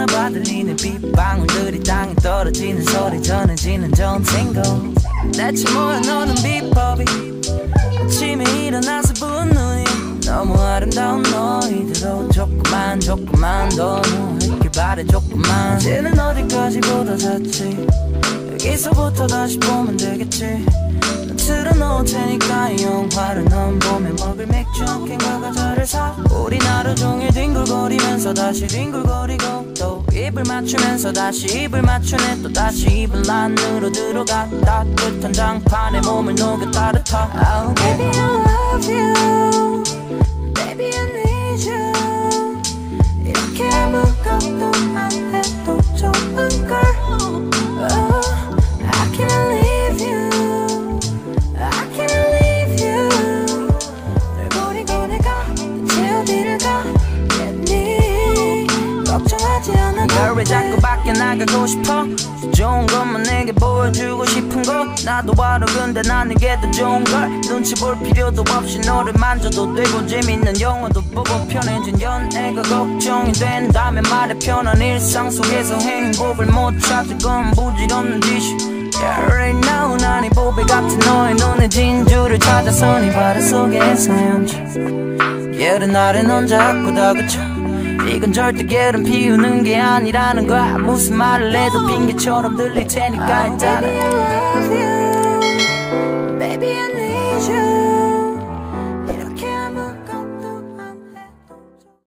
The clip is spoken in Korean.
하나봐 들리는 빗방울들이 땅에 떨어지는 소리 전해지는 전생고 대체 뭐야 너는 비법이 아침에 일어나서 부은 눈이 너무 아름다운 너희들로 조금만 더 누워있길 바래 조금만 이제는 어디까지 보다 잤지 여기서부터 다시 보면 되겠지 틀어놓을 테니까 이 영화를 넌 보며 먹을 맥주 한 캔과 과자를 사 우린 하루 종일 뒹굴거리면서 다시 뒹굴거리고 또 입을 맞추면서 다시 입을 맞추네 또 다시 입을 안으로 들어가 따뜻한 장판에 몸을 녹여 따뜻하 Oh baby I love you Baby I need you 이렇게 아무것도 안 해도 좋은걸 Oh I can't leave you I can't leave you 널 버리고 내가 대체 어디를 가겠니 걱정하지 않아도 돼 널 왜 자꾸 밖에 나가고 싶어 좋은 것만 내게 보여주고 싶은 거 나도 알아 근데 난 이게 더 좋은 걸 눈치 볼 필요도 없이 너를 만져도 되고 재밌는 영화도 보고 편해진 연애가 걱정이 된다면 말해 편한 일상 속에서 행복을 못 찾을 건 부질없는 짓이 Yeah, right now 난 이 보배 같은 너의 눈에 진주를 찾아서 네 바다 속에서 헤엄쳐 예른 날에 넌 자꾸 다그쳐 이건 절대 게으름 피우는 게 아니라는 거야 무슨 말을 해도 핑계처럼 들릴 테니까 일단은 Baby I love you Baby I need you